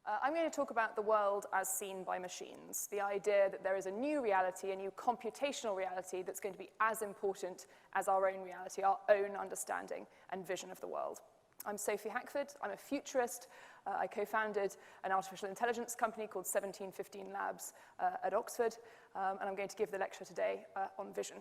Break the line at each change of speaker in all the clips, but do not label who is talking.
I'm going to talk about the world as seen by machines, the idea that there is a new reality, a new computational reality that's going to be as important as our own reality, our own understanding and vision of the world. I'm Sophie Hackford. I'm a futurist. I co-founded an artificial intelligence company called 1715 Labs at Oxford, and I'm going to give the lecture today on vision.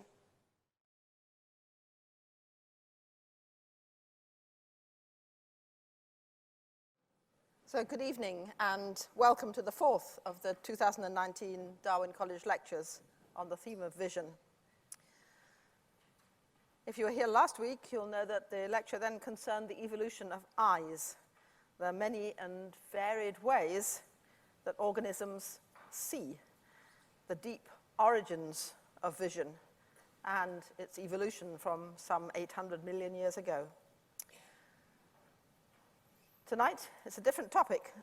So good evening and welcome to the fourth of the 2019 Darwin College Lectures on the theme of vision. If you were here last week, you'll know that the lecture then concerned the evolution of eyes. There are many and varied ways that organisms see, the deep origins of vision and its evolution from some 800 million years ago. Tonight, it's a different topic.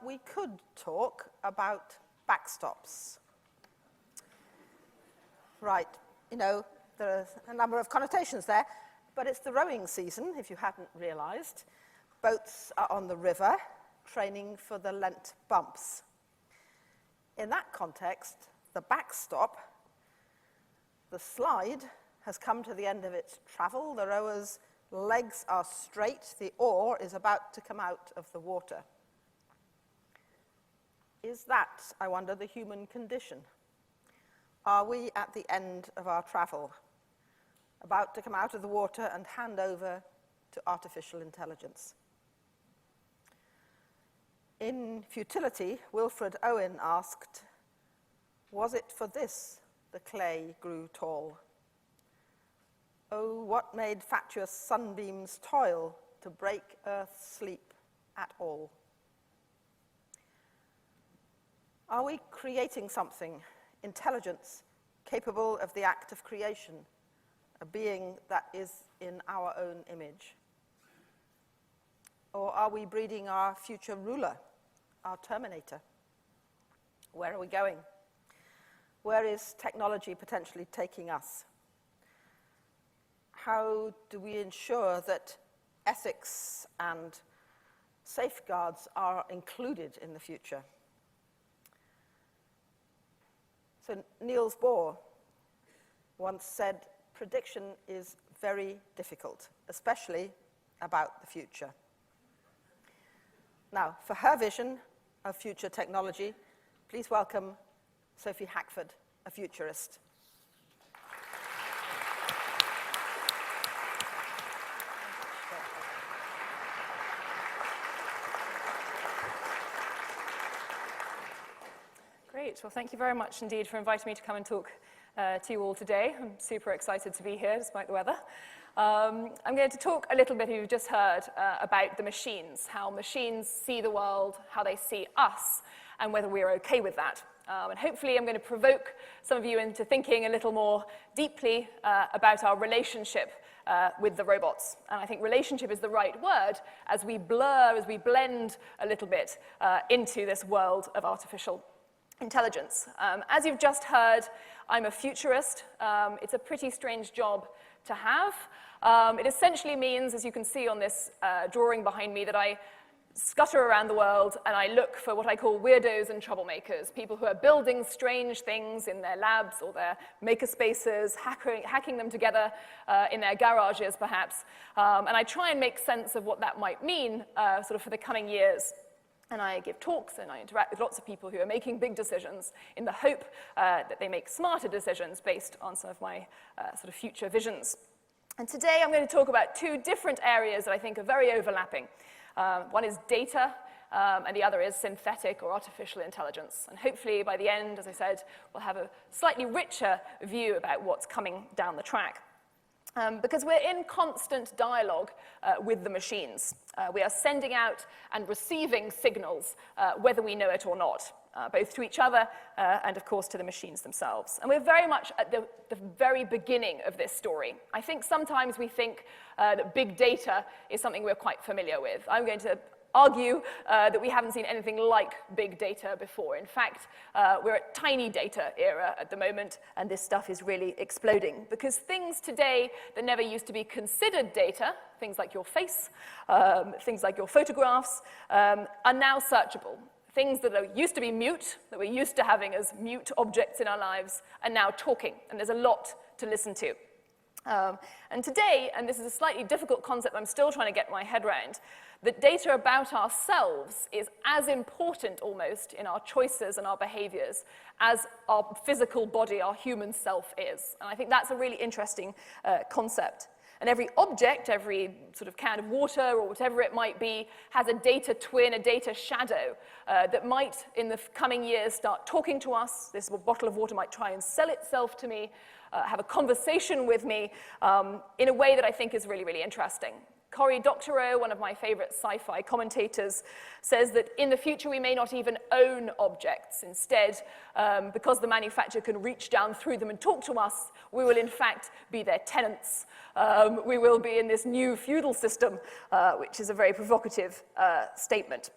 We could talk about backstops. Right, you know, there are a number of connotations there, but it's the rowing season, if you hadn't realized. Boats are on the river, training for the Lent bumps. In that context, the backstop, the slide, has come to the end of its travel. The rowers' legs are straight, the oar is about to come out of the water. Is that, I wonder, the human condition? Are we at the end of our travel, about to come out of the water and hand over to artificial intelligence? In Futility, Wilfred Owen asked, "Was it for this the clay grew tall? Oh, what made fatuous sunbeams toil to break earth's sleep at all?" Are we creating something, intelligence, capable of the act of creation, a being that is in our own image? Or are we breeding our future ruler, our terminator? Where are we going? Where is technology potentially taking us? How do we ensure that ethics and safeguards are included in the future? So Niels Bohr once said, "Prediction is very difficult, especially about the future." Now, for her vision of future technology, please welcome Sophie Hackford, a futurist.
Great. Well, thank you very much indeed for inviting me to come and talk to you all today. I'm super excited to be here despite the weather. I'm going to talk a little bit, you've just heard, about the machines, how machines see the world, how they see us, and whether we're okay with that. And hopefully I'm going to provoke some of you into thinking a little more deeply about our relationship with the robots. And I think relationship is the right word as we blur, as we blend a little bit into this world of artificial intelligence. As you've just heard, I'm a futurist. It's a pretty strange job to have. It essentially means, as you can see on this drawing behind me, that I scutter around the world and I look for what I call weirdos and troublemakers, people who are building strange things in their labs or their makerspaces, hacking them together in their garages perhaps. And I try and make sense of what that might mean sort of for the coming years. And I give talks and I interact with lots of people who are making big decisions in the hope that they make smarter decisions based on some of my sort of future visions. And today I'm going to talk about two different areas that I think are very overlapping. One is data, and the other is synthetic or artificial intelligence. And hopefully by the end, as I said, we'll have a slightly richer view about what's coming down the track. Because we're in constant dialogue with the machines. We are sending out and receiving signals, whether we know it or not, both to each other and, of course, to the machines themselves. And we're very much at the very beginning of this story. I think sometimes we think that big data is something we're quite familiar with. I'm going to argue that we haven't seen anything like big data before. In fact, we're at tiny data era at the moment, and this stuff is really exploding. Because things today that never used to be considered data, things like your face, things like your photographs, are now searchable. things that used to be mute, that we're used to having as mute objects in our lives, are now talking, and there's a lot to listen to. And today, and this is a slightly difficult concept I'm still trying to get my head around, that data about ourselves is as important almost in our choices and our behaviors as our physical body, our human self is. And I think that's a really interesting concept. And every object, every sort of can of water or whatever it might be, has a data twin, a data shadow that might, in the coming years, start talking to us. This bottle of water might try and sell itself to me, have a conversation with me in a way that I think is really, really interesting. Cory Doctorow, one of my favorite sci-fi commentators, says that in the future we may not even own objects. Instead, because the manufacturer can reach down through them and talk to us, we will in fact be their tenants. We will be in this new feudal system, which is a very provocative statement.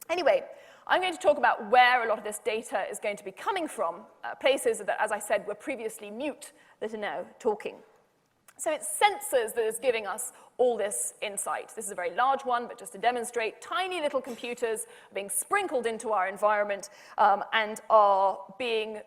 Anyway, I'm going to talk about where a lot of this data is going to be coming from, places that, as I said, were previously mute that are now talking. So it's sensors that is giving us all this insight. This is a very large one, but just to demonstrate, tiny little computers are being sprinkled into our environment and are being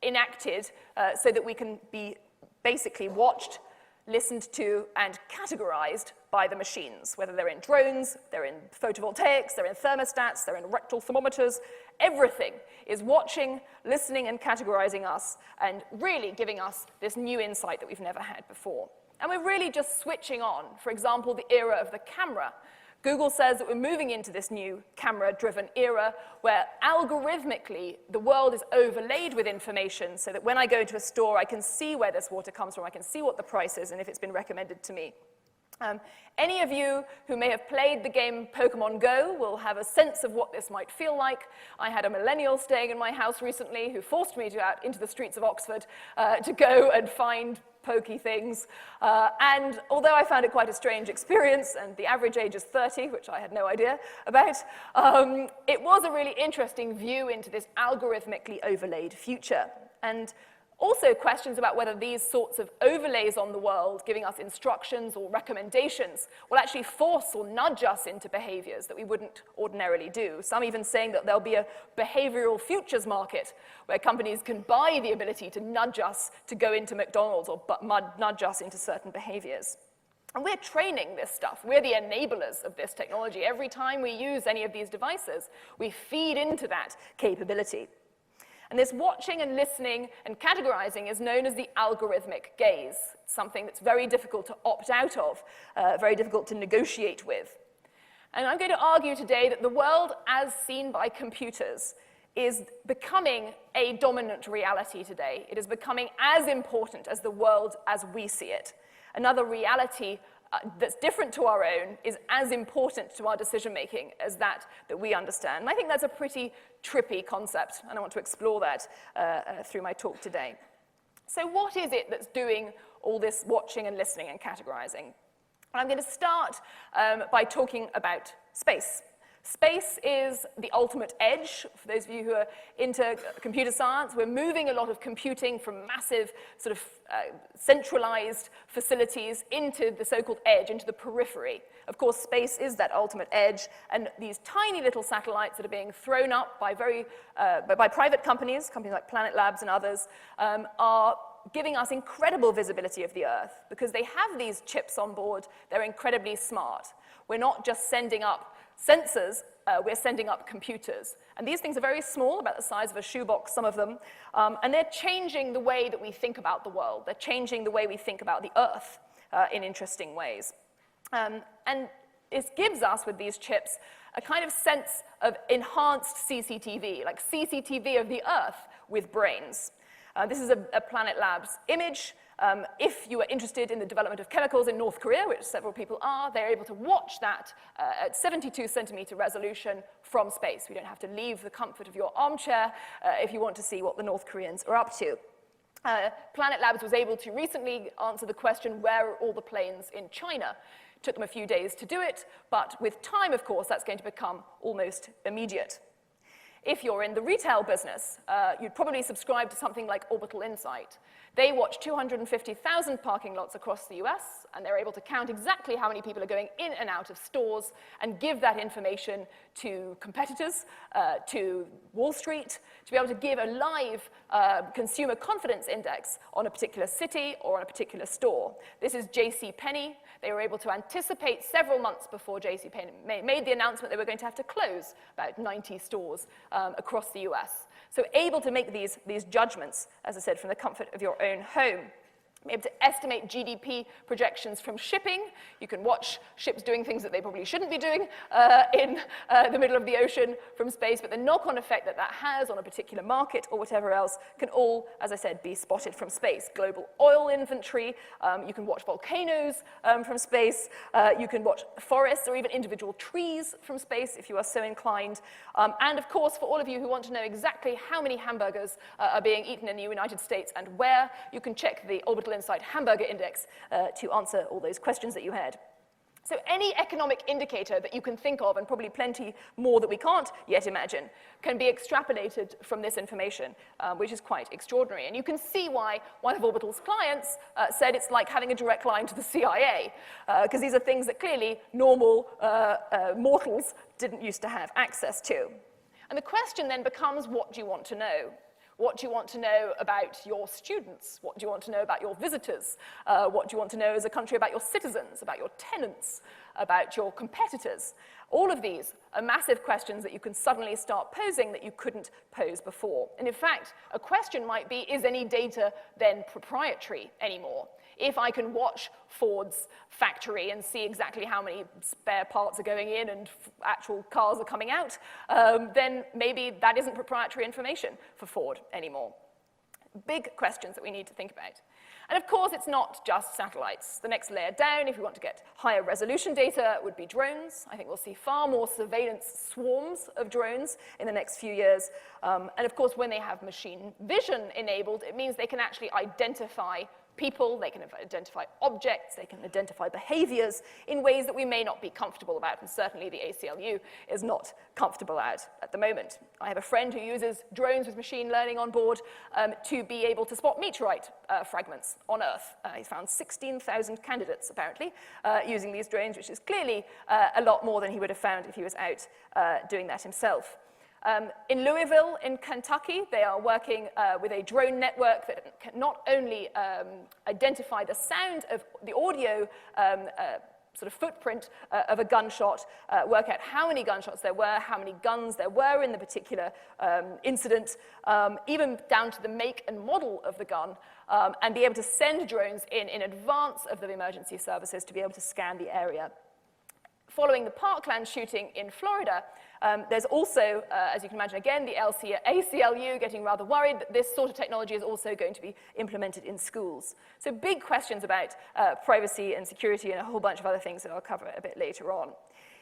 enacted so that we can be basically watched, listened to, and categorized by the machines, whether they're in drones, they're in photovoltaics, they're in thermostats, they're in rectal thermometers. Everything is watching, listening, and categorizing us, and really giving us this new insight that we've never had before. And we're really just switching on, for example, the era of the camera. Google says that we're moving into this new camera-driven era where algorithmically the world is overlaid with information so that when I go to a store, I can see where this water comes from, I can see what the price is, and if it's been recommended to me. Any of you who may have played the game Pokemon Go will have a sense of what this might feel like. I had a millennial staying in my house recently who forced me to go out into the streets of Oxford to go and find pokey things. And although I found it quite a strange experience, and the average age is 30, which I had no idea about, it was a really interesting view into this algorithmically overlaid future. And also questions about whether these sorts of overlays on the world, giving us instructions or recommendations, will actually force or nudge us into behaviors that we wouldn't ordinarily do. Some even saying that there'll be a behavioral futures market where companies can buy the ability to nudge us to go into McDonald's or nudge us into certain behaviors. And we're training this stuff. We're the enablers of this technology. Every time we use any of these devices, we feed into that capability. And this watching and listening and categorizing is known as the algorithmic gaze, something that's very difficult to opt out of, very difficult to negotiate with. And I'm going to argue today that the world as seen by computers is becoming a dominant reality today. It is becoming as important as the world as we see it. Another reality that's different to our own is as important to our decision-making as that we understand. And I think that's a pretty trippy concept, and I want to explore that through my talk today. So what is it that's doing all this watching and listening and categorizing? And I'm going to start by talking about space. Space is the ultimate edge. For those of you who are into computer science, we're moving a lot of computing from massive sort of centralized facilities into the so-called edge, into the periphery. Of course, space is that ultimate edge, and these tiny little satellites that are being thrown up by by private companies like Planet Labs and others, are giving us incredible visibility of the Earth because they have these chips on board. They're incredibly smart. We're not just sending up sensors, we're sending up computers. And these things are very small, about the size of a shoebox, some of them, and they're changing the way that we think about the world. They're changing the way we think about the Earth in interesting ways. And it gives us, with these chips, a kind of sense of enhanced CCTV, like CCTV of the Earth with brains. This is a Planet Labs image. If you are interested in the development of chemicals in North Korea, which several people are, they're able to watch that at 72 centimeter resolution from space. We don't have to leave the comfort of your armchair if you want to see what the North Koreans are up to. Planet Labs was able to recently answer the question, where are all the planes in China? It took them a few days to do it, but with time, of course, that's going to become almost immediate. If you're in the retail business, you'd probably subscribe to something like Orbital Insight. They watch 250,000 parking lots across the US, and they're able to count exactly how many people are going in and out of stores and give that information to competitors, to Wall Street, to be able to give a live consumer confidence index on a particular city or on a particular store. This is JCPenney. They were able to anticipate several months before JCPenney made the announcement they were going to have to close about 90 stores across the US. So able to make these judgments, as I said, from the comfort of your own home. Able to estimate GDP projections from shipping. You can watch ships doing things that they probably shouldn't be doing in the middle of the ocean from space, but the knock-on effect that that has on a particular market or whatever else can all, as I said, be spotted from space. Global oil inventory, you can watch volcanoes from space, you can watch forests or even individual trees from space if you are so inclined. And of course, for all of you who want to know exactly how many hamburgers are being eaten in the United States and where, you can check the Orbital Insight Hamburger Index to answer all those questions that you had. So any economic indicator that you can think of, and probably plenty more that we can't yet imagine, can be extrapolated from this information, which is quite extraordinary. And you can see why one of Orbital's clients said it's like having a direct line to the CIA, because these are things that clearly normal mortals didn't used to have access to. And the question then becomes, what do you want to know? What do you want to know about your students? What do you want to know about your visitors? What do you want to know as a country about your citizens, about your tenants, about your competitors? All of these are massive questions that you can suddenly start posing that you couldn't pose before. And in fact, a question might be, is any data then proprietary anymore? If I can watch Ford's factory and see exactly how many spare parts are going in and actual cars are coming out, then maybe that isn't proprietary information for Ford anymore. Big questions that we need to think about. And of course, it's not just satellites. The next layer down, if we want to get higher resolution data, would be drones. I think we'll see far more surveillance swarms of drones in the next few years. And of course, when they have machine vision enabled, it means they can actually identify people, they can identify objects, they can identify behaviors in ways that we may not be comfortable about, and certainly the ACLU is not comfortable at the moment. I have a friend who uses drones with machine learning on board to be able to spot meteorite fragments on Earth. He's found 16,000 candidates, apparently, using these drones, which is clearly a lot more than he would have found if he was out doing that himself. In Louisville, in Kentucky, they are working with a drone network that can not only identify the sound of the audio sort of footprint of a gunshot, work out how many gunshots there were, how many guns there were in the particular incident, even down to the make and model of the gun, and be able to send drones in advance of the emergency services to be able to scan the area. Following the Parkland shooting in Florida, there's also, as you can imagine, again, the ACLU getting rather worried that this sort of technology is also going to be implemented in schools. So big questions about privacy and security and a whole bunch of other things that I'll cover a bit later on.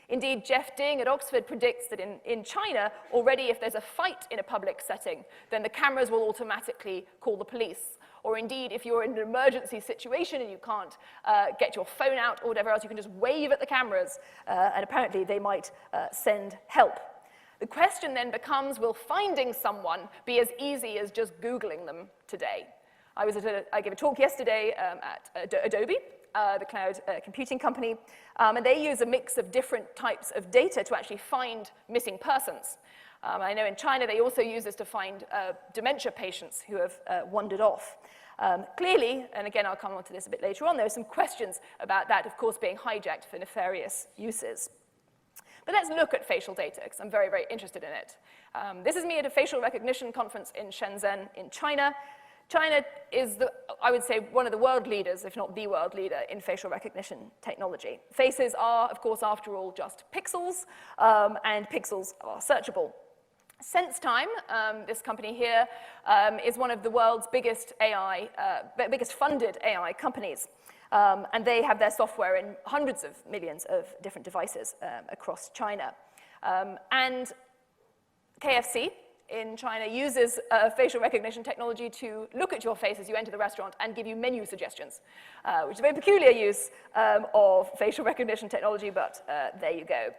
Indeed, Jeff Ding at Oxford predicts that in China, already if there's a fight in a public setting, then the cameras will automatically call the police. Or indeed, if you're in an emergency situation and you can't get your phone out or whatever else, you can just wave at the cameras, and apparently they might send help. The question then becomes, will finding someone be as easy as just Googling them today? I gave a talk yesterday at Adobe, the cloud computing company, and they use a mix of different types of data to actually find missing persons. I know in China they also use this to find dementia patients who have wandered off. Clearly, and again I'll come on to this a bit later on, there are some questions about that, of course, being hijacked for nefarious uses. But let's look at facial data, because I'm very, very interested in it. This is me at a facial recognition conference in Shenzhen in China. China is, I would say, one of the world leaders, if not the world leader, in facial recognition technology. Faces are, of course, after all, just pixels, and pixels are searchable. SenseTime, this company here, is one of the world's biggest funded AI companies. And they have their software in hundreds of millions of different devices across China. And KFC in China uses facial recognition technology to look at your face as you enter the restaurant and give you menu suggestions, which is a very peculiar use of facial recognition technology, but there you go.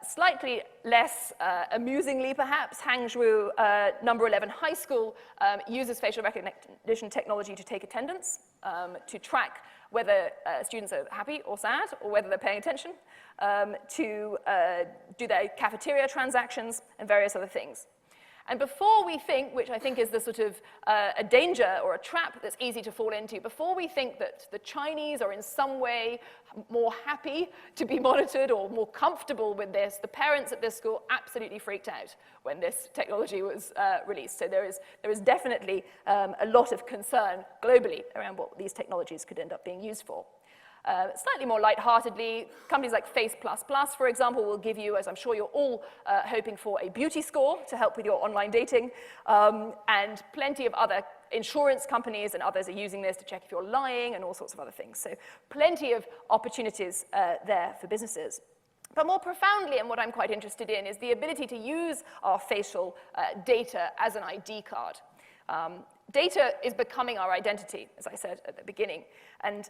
Slightly less amusingly, perhaps, Hangzhou number 11 high school uses facial recognition technology to take attendance, to track whether students are happy or sad, or whether they're paying attention, to do their cafeteria transactions, and various other things. And before we think, which I think is the sort of a danger or a trap that's easy to fall into, before we think that the Chinese are in some way more happy to be monitored or more comfortable with this, the parents at this school absolutely freaked out when this technology was released. So there is definitely a lot of concern globally around what these technologies could end up being used for. Slightly more lightheartedly, companies like Face++, for example, will give you, as I'm sure you're all hoping for, a beauty score to help with your online dating, and plenty of other insurance companies and others are using this to check if you're lying and all sorts of other things. So plenty of opportunities there for businesses. But more profoundly, and what I'm quite interested in, is the ability to use our facial data as an ID card. Data is becoming our identity, as I said at the beginning. And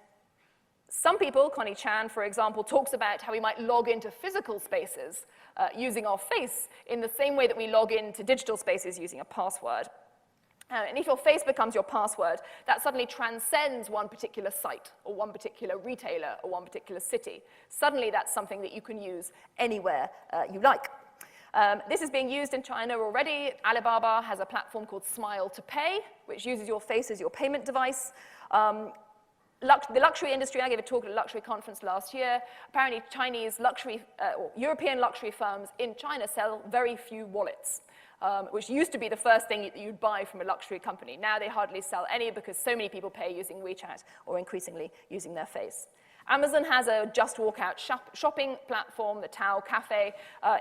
some people, Connie Chan, for example, talks about how we might log into physical spaces using our face in the same way that we log into digital spaces using a password. And if your face becomes your password, that suddenly transcends one particular site or one particular retailer or one particular city. Suddenly that's something that you can use anywhere you like. This is being used in China already. Alibaba has a platform called Smile to Pay, which uses your face as your payment device. The luxury industry, I gave a talk at a luxury conference last year. Apparently Chinese luxury, or European luxury firms in China sell very few wallets, which used to be the first thing you'd buy from a luxury company. Now they hardly sell any because so many people pay using WeChat or increasingly using their face. Amazon has a just walk out shopping platform. The Tao Cafe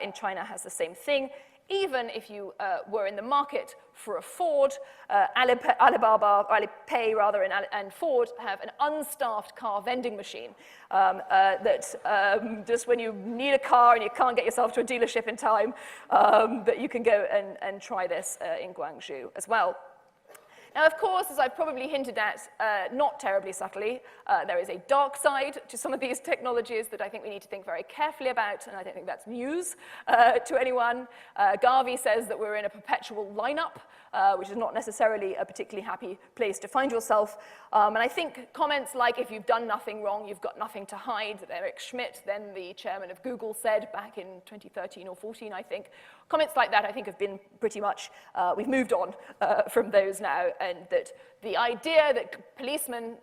in China has the same thing. Even if you were in the market for a Ford, Alibaba, Alipay rather, and Ford have an unstaffed car vending machine that just when you need a car and you can't get yourself to a dealership in time, that you can go and try this in Guangzhou as well. Now, of course, as I've probably hinted at, not terribly subtly, there is a dark side to some of these technologies that I think we need to think very carefully about, and I don't think that's news to anyone. Garvey says that we're in a perpetual lineup, which is not necessarily a particularly happy place to find yourself. And I think comments like, if you've done nothing wrong, you've got nothing to hide, that Eric Schmidt, then the chairman of Google, said back in 2013 or 14, I think. Comments like that, I think, have been pretty much, we've moved on from those now, and that the idea that policemen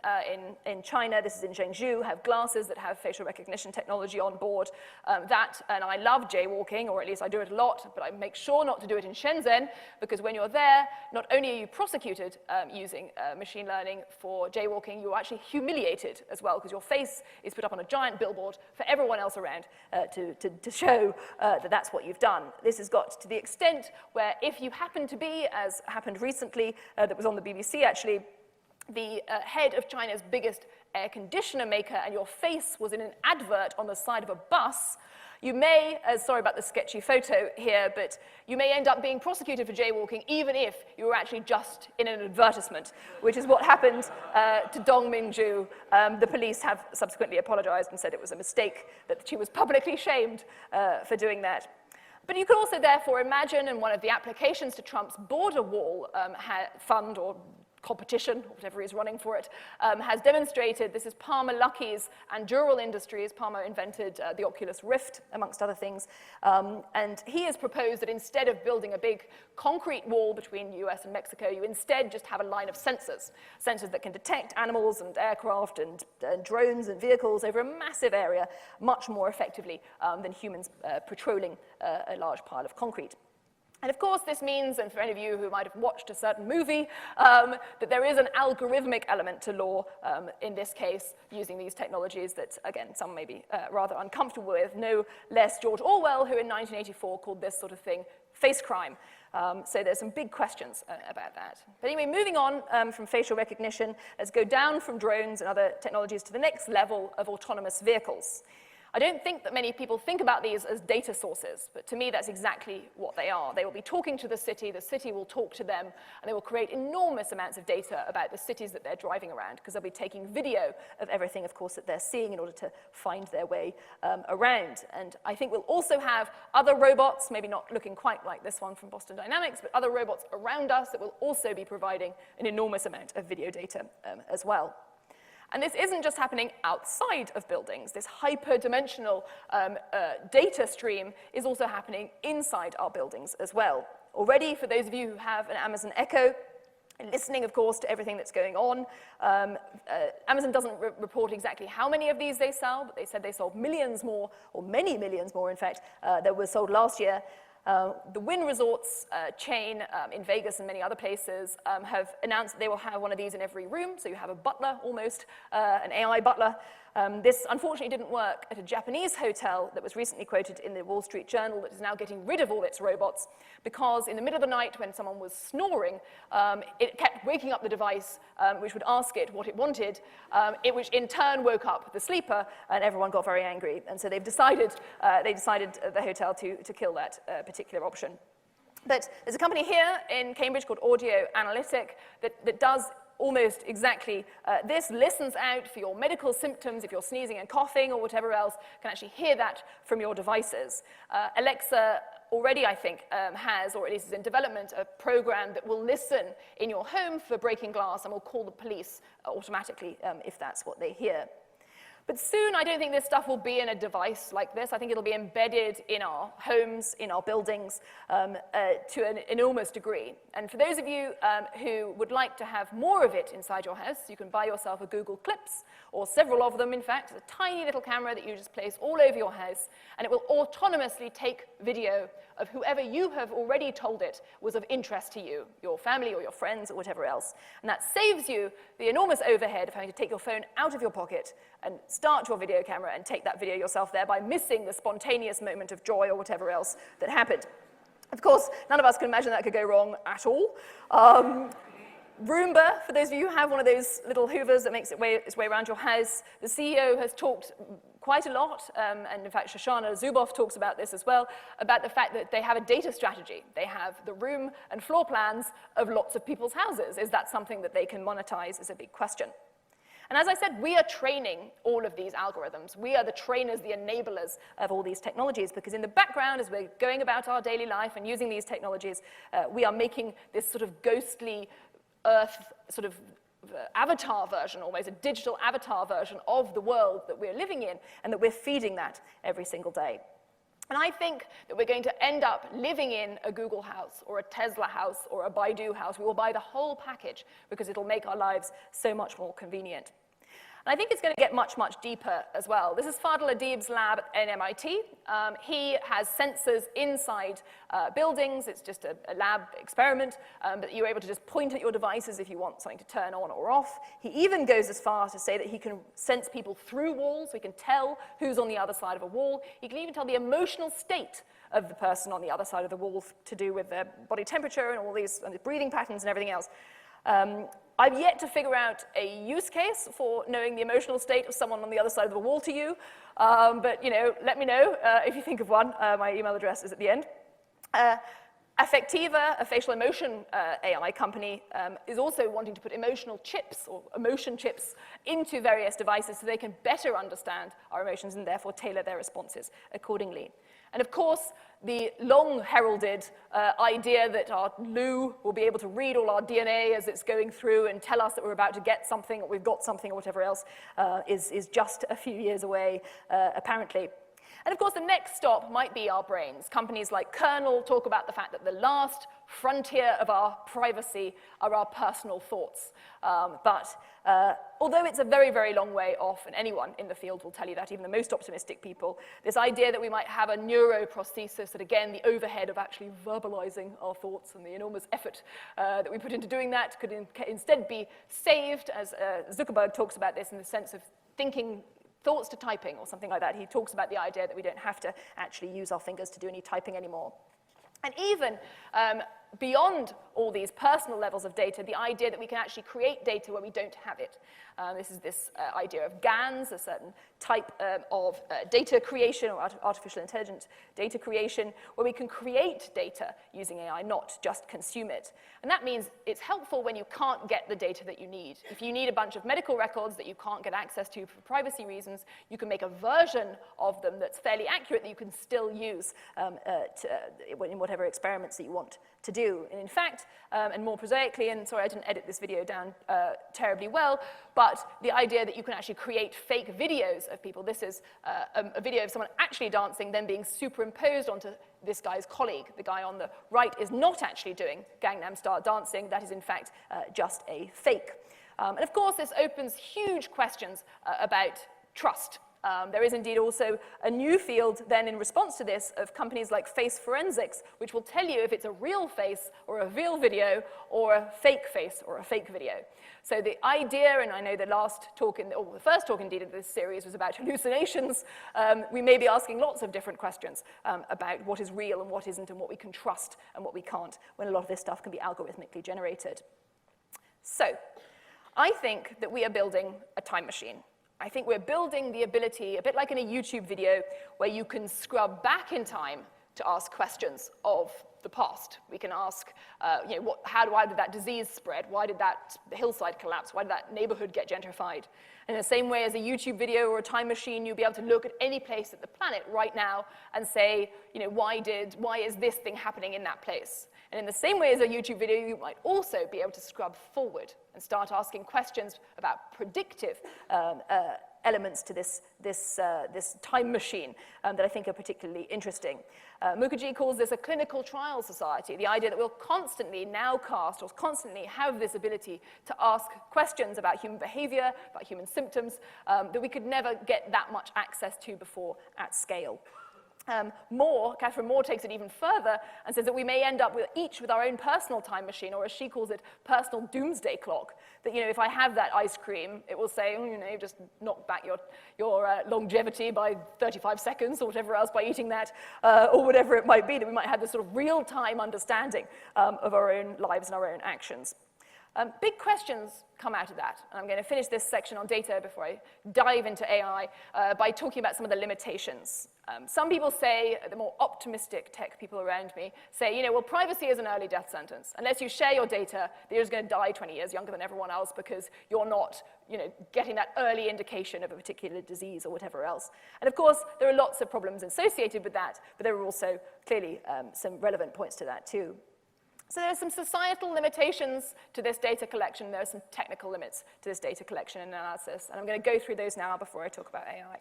in China, this is in Zhengzhou, have glasses that have facial recognition technology on board, and I love jaywalking, or at least I do it a lot, but I make sure not to do it in Shenzhen, because when you're there, not only are you prosecuted using machine learning for jaywalking, you're actually humiliated as well, because your face is put up on a giant billboard for everyone else around to show that that's what you've done. This has got to the extent where if you happen to be, as happened recently, that was on the BBC actually, the head of China's biggest air conditioner maker, and your face was in an advert on the side of a bus, you may, sorry about the sketchy photo here, but you may end up being prosecuted for jaywalking even if you were actually just in an advertisement, which is what happened to Dong Mingzhu. The police have subsequently apologized and said it was a mistake, that she was publicly shamed for doing that. But you can also therefore imagine, and one of the applications to Trump's border wall fund or competition, or whatever he's running for it, has demonstrated, this is Palmer Luckey's and Dural Industries. Palmer invented the Oculus Rift, amongst other things. And he has proposed that instead of building a big concrete wall between the US and Mexico, you instead just have a line of sensors. Sensors that can detect animals and aircraft and drones and vehicles over a massive area much more effectively than humans patrolling a large pile of concrete. And of course, this means, and for any of you who might have watched a certain movie, that there is an algorithmic element to law in this case, using these technologies that, again, some may be rather uncomfortable with. No less George Orwell, who in 1984 called this sort of thing face crime. So there's some big questions about that. But anyway, moving on from facial recognition, let's go down from drones and other technologies to the next level of autonomous vehicles. I don't think that many people think about these as data sources, but to me that's exactly what they are. They will be talking to the city will talk to them, and they will create enormous amounts of data about the cities that they're driving around, because they'll be taking video of everything, of course, that they're seeing in order to find their way around. And I think we'll also have other robots, maybe not looking quite like this one from Boston Dynamics, but other robots around us that will also be providing an enormous amount of video data as well. And this isn't just happening outside of buildings. This hyper-dimensional data stream is also happening inside our buildings as well. Already, for those of you who have an Amazon Echo, listening, of course, to everything that's going on, Amazon doesn't report exactly how many of these they sell, but they said they sold millions more, or many millions more, in fact, that were sold last year. The Wynn Resorts chain in Vegas and many other places have announced that they will have one of these in every room, so you have a butler almost, an AI butler. This unfortunately didn't work at a Japanese hotel that was recently quoted in the Wall Street Journal that is now getting rid of all its robots because in the middle of the night when someone was snoring, it kept waking up the device which would ask it what it wanted, which in turn woke up the sleeper, and everyone got very angry. And so they've decided, the hotel to kill that particular option. But there's a company here in Cambridge called Audio Analytic that does almost exactly this, listens out for your medical symptoms. If you're sneezing and coughing or whatever else, can actually hear that from your devices. Alexa already, I think, has, or at least is in development, a program that will listen in your home for breaking glass and will call the police automatically if that's what they hear. But soon, I don't think this stuff will be in a device like this. I think it'll be embedded in our homes, in our buildings, to an enormous degree. And for those of you who would like to have more of it inside your house, you can buy yourself a Google Clips, or several of them, in fact. It's a tiny little camera that you just place all over your house, and it will autonomously take video of whoever you have already told it was of interest to you, your family or your friends or whatever else. And that saves you the enormous overhead of having to take your phone out of your pocket and start your video camera and take that video yourself, thereby missing the spontaneous moment of joy or whatever else that happened. Of course, none of us can imagine that could go wrong at all. Roomba, for those of you who have one of those little hoovers that makes its way around your house, the CEO has talked quite a lot, and in fact Shoshana Zuboff talks about this as well, about the fact that they have a data strategy. They have the room and floor plans of lots of people's houses. Is that something that they can monetize is a big question. And as I said, we are training all of these algorithms. We are the trainers, the enablers of all these technologies, because in the background, as we're going about our daily life and using these technologies, we are making this sort of ghostly Earth sort of avatar version, almost a digital avatar version of the world that we're living in, and that we're feeding that every single day. And I think that we're going to end up living in a Google house, or a Tesla house, or a Baidu house. We will buy the whole package because it'll make our lives so much more convenient. And I think it's going to get much, much deeper as well. This is Fadil Adib's lab at MIT. He has sensors inside buildings. It's just a lab experiment, but you're able to just point at your devices if you want something to turn on or off. He even goes as far as to say that he can sense people through walls. We can tell who's on the other side of a wall. He can even tell the emotional state of the person on the other side of the wall to do with their body temperature and all these and the breathing patterns and everything else. I've yet to figure out a use case for knowing the emotional state of someone on the other side of the wall to you, but let me know if you think of one. My email address is at the end. Affectiva, a facial emotion AI company, is also wanting to put emotional chips or emotion chips into various devices so they can better understand our emotions and therefore tailor their responses accordingly. And of course, the long-heralded idea that our loo will be able to read all our DNA as it's going through and tell us that we're about to get something or we've got something or whatever else is just a few years away, apparently. And of course, the next stop might be our brains. Companies like Kernel talk about the fact that the last frontier of our privacy are our personal thoughts. But although it's a very, very long way off, and anyone in the field will tell you that, even the most optimistic people, this idea that we might have a neuroprosthesis, that again, the overhead of actually verbalizing our thoughts and the enormous effort that we put into doing that could instead be saved, as Zuckerberg talks about this in the sense of thinking thoughts to typing or something like that. He talks about the idea that we don't have to actually use our fingers to do any typing anymore. And even beyond all these personal levels of data, the idea that we can actually create data where we don't have it. This is this idea of GANs, a certain type of data creation, or artificial intelligent data creation, where we can create data using AI, not just consume it. And that means it's helpful when you can't get the data that you need. If you need a bunch of medical records that you can't get access to for privacy reasons, you can make a version of them that's fairly accurate that you can still use in whatever experiments that you want to do. And in fact, and more prosaically, and sorry I didn't edit this video down terribly well, but the idea that you can actually create fake videos of people. This is a video of someone actually dancing, then being superimposed onto this guy's colleague. The guy on the right is not actually doing Gangnam Style dancing. That is, in fact, just a fake. And of course, this opens huge questions about trust. There is indeed also a new field then in response to this of companies like face forensics, which will tell you if it's a real face or a real video or a fake face or a fake video. So the idea, and I know the last talk, or the first talk indeed of this series was about hallucinations, we may be asking lots of different questions about what is real and what isn't and what we can trust and what we can't when a lot of this stuff can be algorithmically generated. So I think that we are building a time machine. I think we're building the ability, a bit like in a YouTube video, where you can scrub back in time to ask questions of the past. We can ask, why did that disease spread? Why did that hillside collapse? Why did that neighborhood get gentrified? In the same way as a YouTube video or a time machine, you'll be able to look at any place at the planet right now and say, why is this thing happening in that place? And in the same way as a YouTube video, you might also be able to scrub forward and start asking questions about predictive elements to this time machine that I think are particularly interesting. Mukherjee calls this a clinical trial society, the idea that we'll constantly nowcast or constantly have this ability to ask questions about human behavior, about human symptoms, that we could never get that much access to before at scale. Catherine Moore takes it even further and says that we may end up each with our own personal time machine, or as she calls it, personal doomsday clock. That, if I have that ice cream, it will say, you've just knocked back your longevity by 35 seconds or whatever else by eating that, or whatever it might be, that we might have this sort of real-time understanding of our own lives and our own actions. Big questions come out of that, and I'm going to finish this section on data before I dive into AI by talking about some of the limitations. Some people say, the more optimistic tech people around me, say, well, privacy is an early death sentence. Unless you share your data, you're just going to die 20 years younger than everyone else because you're not getting that early indication of a particular disease or whatever else. And of course, there are lots of problems associated with that, but there are also clearly some relevant points to that too. So there are some societal limitations to this data collection. There are some technical limits to this data collection and analysis. And I'm going to go through those now before I talk about AI.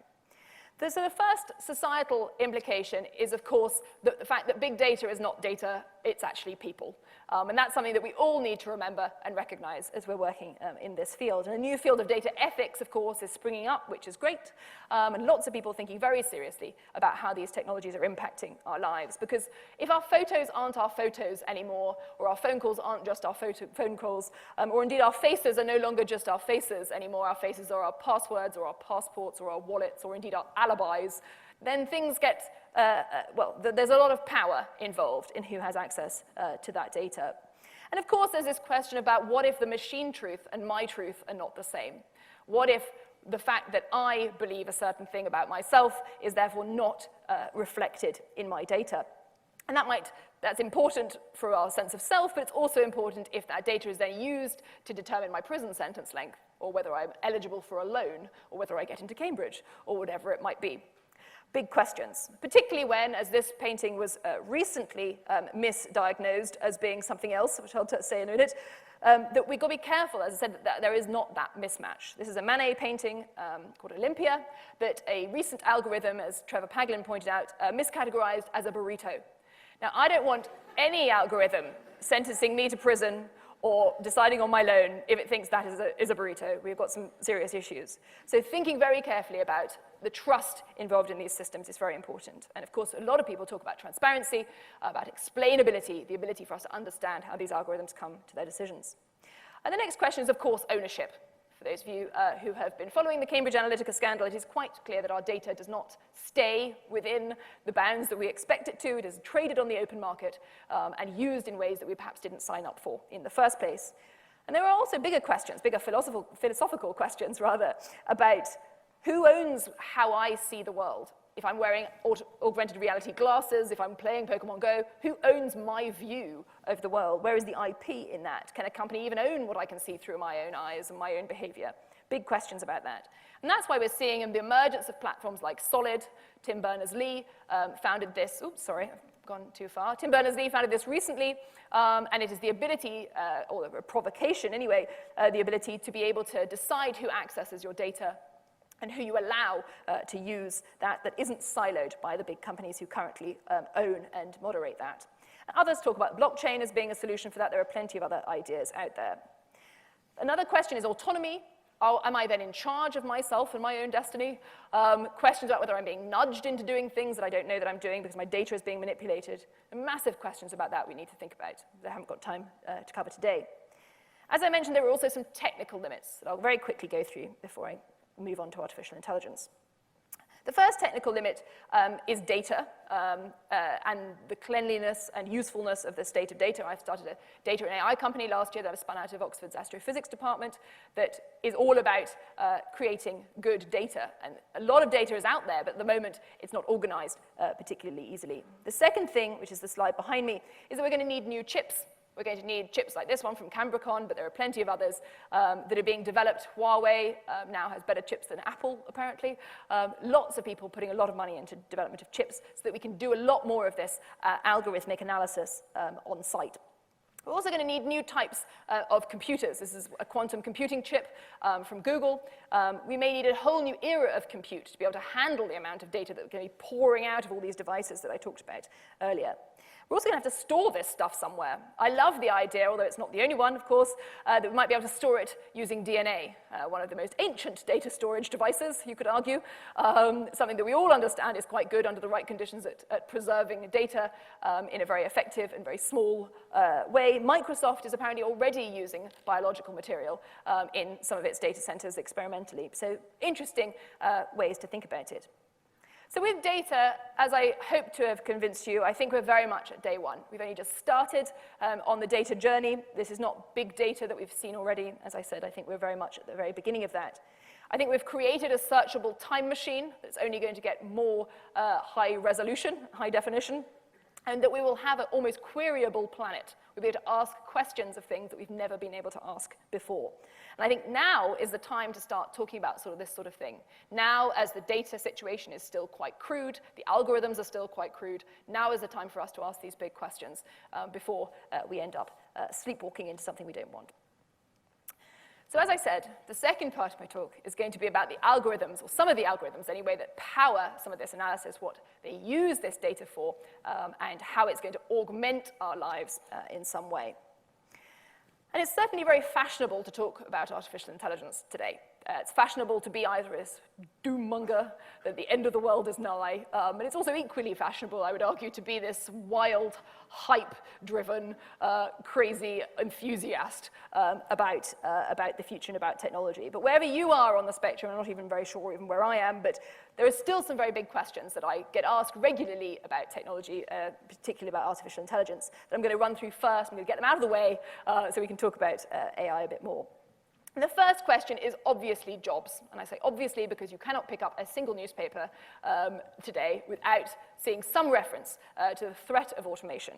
So the first societal implication is, of course, the fact that big data is not data, it's actually people. And that's something that we all need to remember and recognize as we're working in this field. And a new field of data ethics, of course, is springing up, which is great. And lots of people thinking very seriously about how these technologies are impacting our lives. Because if our photos aren't our photos anymore, or our phone calls aren't just our phone calls, or indeed our faces are no longer just our faces anymore, our faces are our passwords, or our passports, or our wallets, or indeed our alibis, then things get, there's a lot of power involved in who has access to that data. And of course, there's this question about what if the machine truth and my truth are not the same? What if the fact that I believe a certain thing about myself is therefore not reflected in my data? And that's important for our sense of self, but it's also important if that data is then used to determine my prison sentence length, or whether I'm eligible for a loan, or whether I get into Cambridge, or whatever it might be. Big questions, particularly when, as this painting was recently misdiagnosed as being something else, which I'll say in a minute, that we've got to be careful, as I said, that there is not that mismatch. This is a Manet painting called Olympia that a recent algorithm, as Trevor Paglin pointed out, miscategorized as a burrito. Now, I don't want any algorithm sentencing me to prison or deciding on my loan if it thinks that is a burrito. We've got some serious issues. So thinking very carefully about the trust involved in these systems is very important. And of course, a lot of people talk about transparency, about explainability, the ability for us to understand how these algorithms come to their decisions. And the next question is, of course, ownership. For those of you who have been following the Cambridge Analytica scandal, it is quite clear that our data does not stay within the bounds that we expect it to. It is traded on the open market and used in ways that we perhaps didn't sign up for in the first place. And there are also bigger questions, bigger philosophical questions, rather, about who owns how I see the world. If I'm wearing augmented reality glasses, if I'm playing Pokemon Go, who owns my view of the world? Where is the IP in that? Can a company even own what I can see through my own eyes and my own behavior? Big questions about that. And that's why we're seeing the emergence of platforms like Solid. Tim Berners-Lee founded this. Oops, sorry, I've gone too far. Tim Berners-Lee founded this recently, and it is the ability, or a provocation anyway, the ability to be able to decide who accesses your data and who you allow to use that isn't siloed by the big companies who currently own and moderate that. And others talk about blockchain as being a solution for that. There are plenty of other ideas out there. Another question is autonomy. Am I then in charge of myself and my own destiny? Questions about whether I'm being nudged into doing things that I don't know that I'm doing because my data is being manipulated. And massive questions about that we need to think about that I haven't got time to cover today. As I mentioned, there are also some technical limits that I'll very quickly go through before I move on to artificial intelligence. The first technical limit is data and the cleanliness and usefulness of the state of data. I've started a data and AI company last year that I've spun out of Oxford's Astrophysics department that is all about creating good data. And a lot of data is out there, but at the moment it's not organized particularly easily. The second thing, which is the slide behind me, is that we're going to need new chips. We're going to need chips like this one from Cambricon, but there are plenty of others that are being developed. Huawei now has better chips than Apple, apparently. Lots of people putting a lot of money into development of chips so that we can do a lot more of this algorithmic analysis on site. We're also going to need new types of computers. This is a quantum computing chip from Google. We may need a whole new era of compute to be able to handle the amount of data that we're going to be pouring out of all these devices that I talked about earlier. We're also going to have to store this stuff somewhere. I love the idea, although it's not the only one, of course, that we might be able to store it using DNA, one of the most ancient data storage devices, you could argue, something that we all understand is quite good under the right conditions at preserving data in a very effective and very small way. Microsoft is apparently already using biological material in some of its data centers experimentally. So interesting ways to think about it. So with data, as I hope to have convinced you, I think we're very much at day one. We've only just started on the data journey. This is not big data that we've seen already. As I said, I think we're very much at the very beginning of that. I think we've created a searchable time machine that's only going to get more high resolution, high definition, and that we will have an almost queryable planet. We'll be able to ask questions of things that we've never been able to ask before. And I think now is the time to start talking about this sort of thing. Now, as the data situation is still quite crude, the algorithms are still quite crude, now is the time for us to ask these big questions before we end up sleepwalking into something we don't want. So as I said, the second part of my talk is going to be about the algorithms, or some of the algorithms anyway, that power some of this analysis, what they use this data for, and how it's going to augment our lives in some way. And it's certainly very fashionable to talk about artificial intelligence today. It's fashionable to be either a doom-monger, that the end of the world is nigh, and it's also equally fashionable, I would argue, to be this wild, hype-driven, crazy enthusiast about the future and about technology. But wherever you are on the spectrum, I'm not even very sure even where I am, but there are still some very big questions that I get asked regularly about technology, particularly about artificial intelligence, that I'm going to run through first. I'm going to get them out of the way so we can talk about AI a bit more. And the first question is obviously jobs. And I say obviously because you cannot pick up a single newspaper today without seeing some reference to the threat of automation.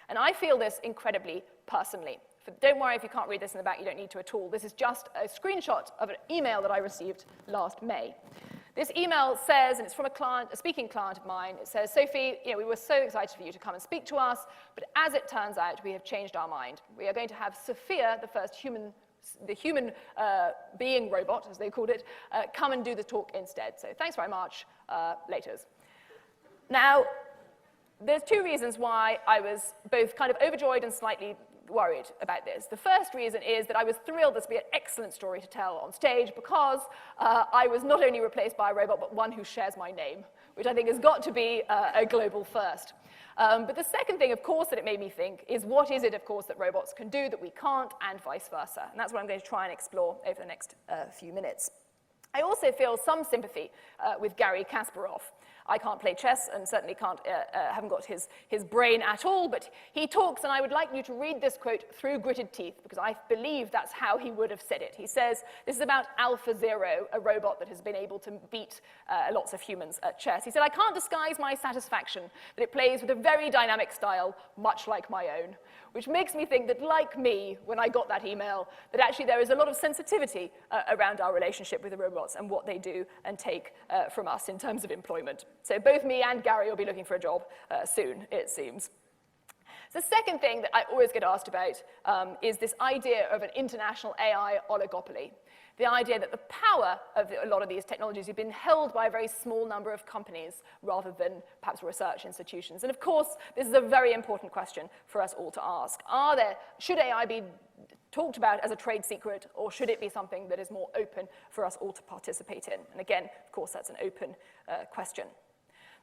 And I feel this incredibly personally. Don't worry if you can't read this in the back, you don't need to at all. This is just a screenshot of an email that I received last May. This email says, and it's from a speaking client of mine, it says, Sophie, we were so excited for you to come and speak to us, but as it turns out, we have changed our mind. We are going to have Sophia, the first human being robot, as they called it, come and do the talk instead. So thanks very much, laters. Now, there's two reasons why I was both kind of overjoyed and slightly worried about this. The first reason is that I was thrilled this would be an excellent story to tell on stage because I was not only replaced by a robot, but one who shares my name, which I think has got to be a global first. But the second thing, of course, that it made me think is what is it, of course, that robots can do that we can't, and vice versa. And that's what I'm going to try and explore over the next few minutes. I also feel some sympathy with Garry Kasparov. I can't play chess and certainly haven't got his brain at all, but he talks, and I would like you to read this quote through gritted teeth, because I believe that's how he would have said it. He says, this is about AlphaZero, a robot that has been able to beat lots of humans at chess. He said, I can't disguise my satisfaction that it plays with a very dynamic style, much like my own, which makes me think that, like me, when I got that email, that actually there is a lot of sensitivity around our relationship with the robots and what they do and take from us in terms of employment. So both me and Gary will be looking for a job soon, it seems. The second thing that I always get asked about is this idea of an international AI oligopoly. The idea that the power of a lot of these technologies have been held by a very small number of companies rather than perhaps research institutions. And of course, this is a very important question for us all to ask. Should AI be talked about as a trade secret, or should it be something that is more open for us all to participate in? And again, of course, that's an open question.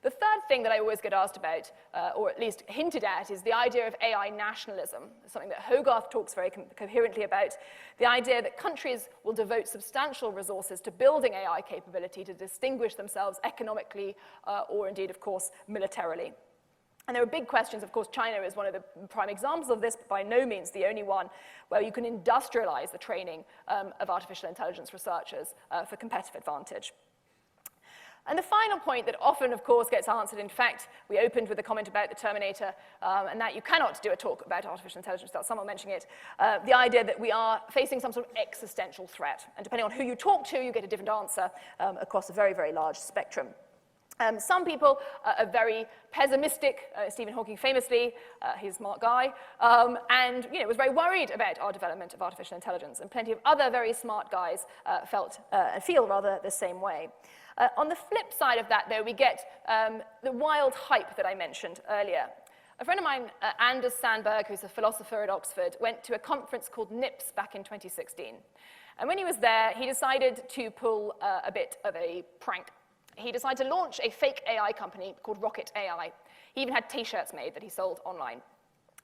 The third thing that I always get asked about, or at least hinted at, is the idea of AI nationalism, something that Hogarth talks very coherently about, the idea that countries will devote substantial resources to building AI capability to distinguish themselves economically or indeed, of course, militarily. And there are big questions. Of course, China is one of the prime examples of this, but by no means the only one, where you can industrialize the training of artificial intelligence researchers for competitive advantage. And the final point that often, of course, gets answered, in fact, we opened with a comment about the Terminator, and that you cannot do a talk about artificial intelligence without someone mentioning it, the idea that we are facing some sort of existential threat. And depending on who you talk to, you get a different answer across a very, very large spectrum. Some people are very pessimistic. Stephen Hawking famously, he's a smart guy, and was very worried about our development of artificial intelligence. And plenty of other very smart guys felt and feel rather the same way. On the flip side of that, though, we get the wild hype that I mentioned earlier. A friend of mine, Anders Sandberg, who's a philosopher at Oxford, went to a conference called NIPS back in 2016. And when he was there, he decided to pull a bit of a prank. He decided to launch a fake AI company called Rocket AI. He even had T-shirts made that he sold online.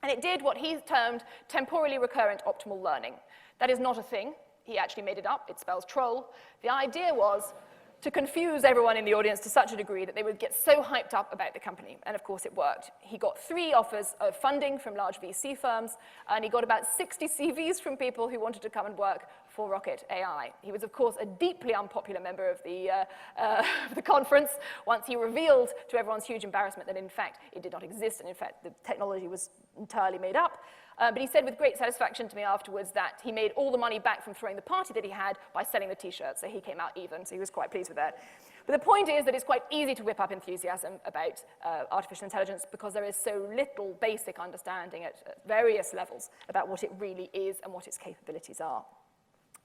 And it did what he termed temporally recurrent optimal learning. That is not a thing. He actually made it up. It spells troll. The idea was to confuse everyone in the audience to such a degree that they would get so hyped up about the company. And of course, it worked. He got 3 offers of funding from large VC firms, and he got about 60 CVs from people who wanted to come and work for Rocket AI. He was, of course, a deeply unpopular member of the conference once he revealed to everyone's huge embarrassment that, in fact, it did not exist, and in fact, the technology was entirely made up. But he said with great satisfaction to me afterwards that he made all the money back from throwing the party that he had by selling the T-shirts, so he came out even, so he was quite pleased with that. But the point is that it's quite easy to whip up enthusiasm about artificial intelligence because there is so little basic understanding at various levels about what it really is and what its capabilities are.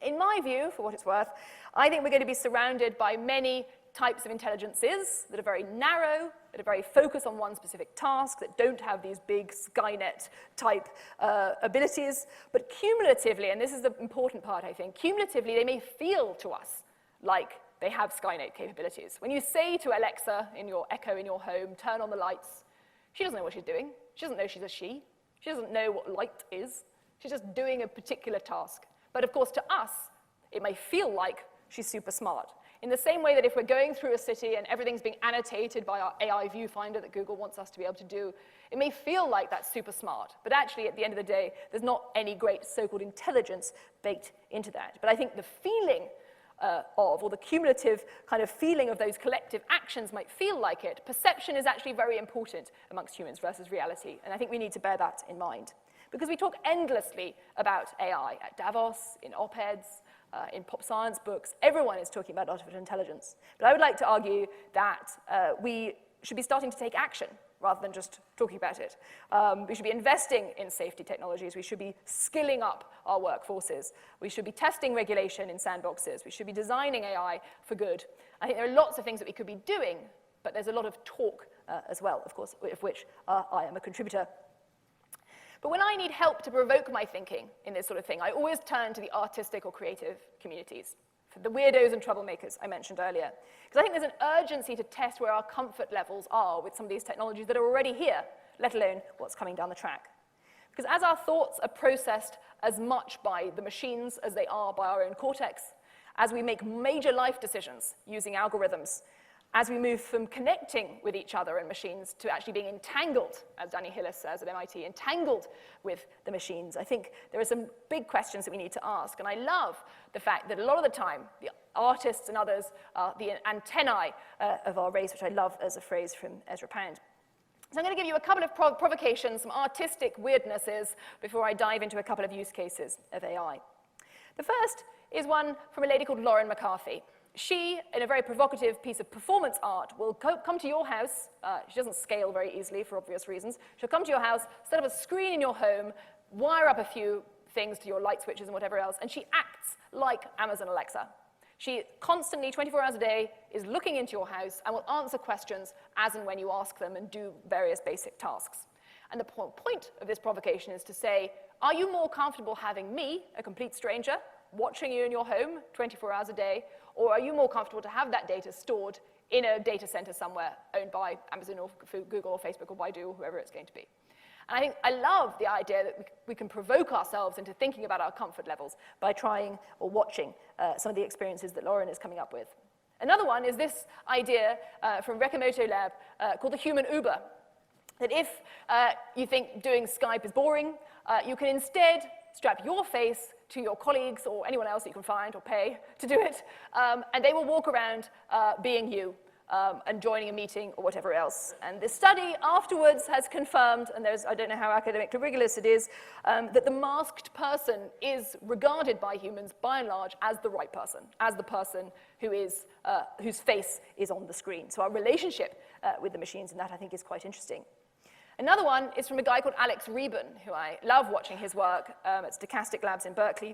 In my view, for what it's worth, I think we're going to be surrounded by many types of intelligences that are very narrow, that are very focused on one specific task, that don't have these big Skynet-type abilities. But cumulatively, and this is the important part, I think, cumulatively they may feel to us like they have Skynet capabilities. When you say to Alexa in your Echo in your home, turn on the lights, she doesn't know what she's doing. She doesn't know she's a she. She doesn't know what light is. She's just doing a particular task. But of course, to us, it may feel like she's super smart. In the same way that if we're going through a city and everything's being annotated by our AI viewfinder that Google wants us to be able to do, it may feel like that's super smart. But actually, at the end of the day, there's not any great so-called intelligence baked into that. But I think the feeling or the cumulative kind of feeling of those collective actions might feel like it. Perception is actually very important amongst humans versus reality. And I think we need to bear that in mind. Because we talk endlessly about AI at Davos, in op-eds, in pop science books. Everyone is talking about artificial intelligence. But I would like to argue that we should be starting to take action rather than just talking about it. We should be investing in safety technologies. We should be skilling up our workforces. We should be testing regulation in sandboxes. We should be designing AI for good. I think there are lots of things that we could be doing, but there's a lot of talk as well, of course, of which I am a contributor. But when I need help to provoke my thinking in this sort of thing, I always turn to the artistic or creative communities. For the weirdos and troublemakers I mentioned earlier. Because I think there's an urgency to test where our comfort levels are with some of these technologies that are already here, let alone what's coming down the track. Because as our thoughts are processed as much by the machines as they are by our own cortex, as we make major life decisions using algorithms, as we move from connecting with each other and machines to actually being entangled, as Danny Hillis says at MIT, entangled with the machines, I think there are some big questions that we need to ask. And I love the fact that a lot of the time, the artists and others are the antennae of our race, which I love as a phrase from Ezra Pound. So I'm going to give you a couple of provocations, some artistic weirdnesses, before I dive into a couple of use cases of AI. The first is one from a lady called Lauren McCarthy. She, in a very provocative piece of performance art, will come to your house. She doesn't scale very easily for obvious reasons. She'll come to your house, set up a screen in your home, wire up a few things to your light switches and whatever else, and she acts like Amazon Alexa. She constantly, 24 hours a day, is looking into your house and will answer questions as and when you ask them and do various basic tasks. And the point of this provocation is to say, are you more comfortable having me, a complete stranger, watching you in your home 24 hours a day, or are you more comfortable to have that data stored in a data center somewhere owned by Amazon or Google or Facebook or Baidu or whoever it's going to be? And I think I love the idea that we can provoke ourselves into thinking about our comfort levels by trying or watching some of the experiences that Lauren is coming up with. Another one is this idea from Rekamoto Lab called the human Uber. That if you think doing Skype is boring, you can instead strap your face to your colleagues or anyone else that you can find or pay to do it, and they will walk around being you and joining a meeting or whatever else. And this study afterwards has confirmed, and I don't know how academically rigorous it is, that the masked person is regarded by humans by and large as the right person, as the person who is, whose face is on the screen. So our relationship with the machines in that I think is quite interesting. Another one is from a guy called Alex Reben, who I love watching his work at Stochastic Labs in Berkeley.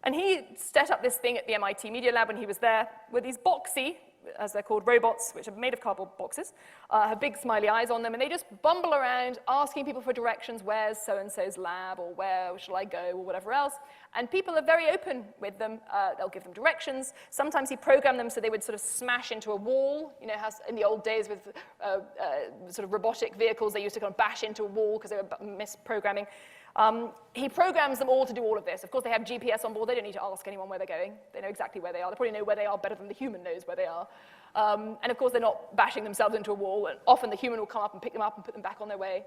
And he set up this thing at the MIT Media Lab when he was there with these boxy, as they're called, robots, which are made of cardboard boxes, have big smiley eyes on them, and they just bumble around asking people for directions, where's so-and-so's lab, or where shall I go, or whatever else. And people are very open with them. They'll give them directions. Sometimes he programmed them so they would sort of smash into a wall. You know how in the old days with sort of robotic vehicles, they used to kind of bash into a wall because they were misprogramming. He programs them all to do all of this. Of course, they have GPS on board. They don't need to ask anyone where they're going. They know exactly where they are. They probably know where they are better than the human knows where they are. And of course, they're not bashing themselves into a wall. And often the human will come up and pick them up and put them back on their way.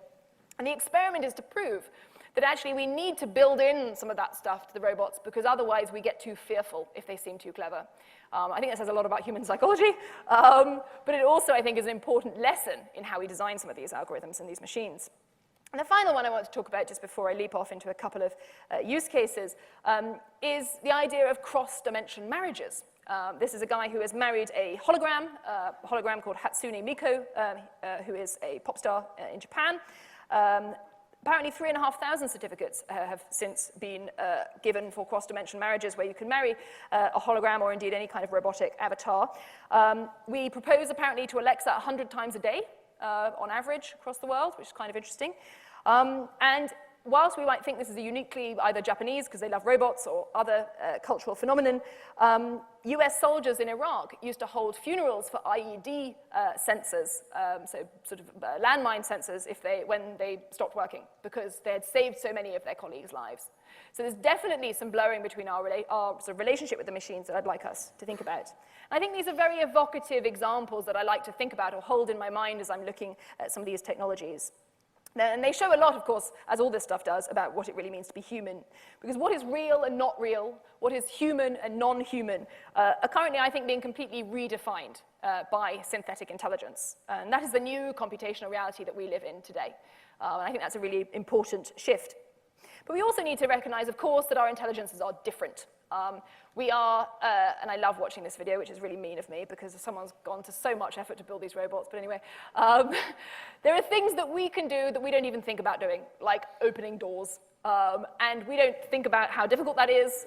And the experiment is to prove that actually we need to build in some of that stuff to the robots because otherwise we get too fearful if they seem too clever. I think that says a lot about human psychology, but it also, I think, is an important lesson in how we design some of these algorithms and these machines. And the final one I want to talk about just before I leap off into a couple of use cases is the idea of cross-dimension marriages. This is a guy who has married a hologram called Hatsune Miku, who is a pop star in Japan. Apparently 3,500 certificates have since been given for cross-dimension marriages where you can marry a hologram or indeed any kind of robotic avatar. We propose apparently to Alexa 100 times a day on average across the world, which is kind of interesting. And whilst we might think this is a uniquely either Japanese, because they love robots, or other cultural phenomenon, US soldiers in Iraq used to hold funerals for IED sensors, so sort of landmine sensors, when they stopped working, because they had saved so many of their colleagues' lives. So there's definitely some blurring between our sort of relationship with the machines that I'd like us to think about. And I think these are very evocative examples that I like to think about or hold in my mind as I'm looking at some of these technologies. And they show a lot, of course, as all this stuff does, about what it really means to be human. Because what is real and not real, what is human and non-human, are currently, I think, being completely redefined by synthetic intelligence. And that is the new computational reality that we live in today. And I think that's a really important shift. But we also need to recognize, of course, that our intelligences are different. We are, and I love watching this video, which is really mean of me because someone's gone to so much effort to build these robots, but anyway. There are things that we can do that we don't even think about doing, like opening doors. And we don't think about how difficult that is.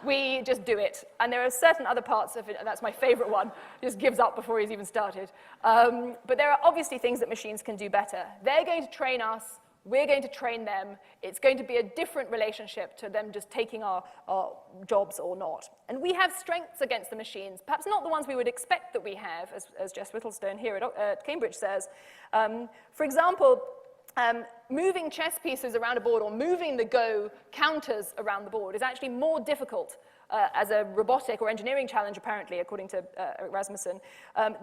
We just do it. And there are certain other parts of it, and that's my favorite one, just gives up before he's even started. But there are obviously things that machines can do better. They're going to train us We're going to train them. It's going to be a different relationship to them just taking our jobs or not. And we have strengths against the machines, perhaps not the ones we would expect that we have, as Jess Whittlestone here at Cambridge says. For example, moving chess pieces around a board or moving the Go counters around the board is actually more difficult as a robotic or engineering challenge, apparently, according to Rasmussen,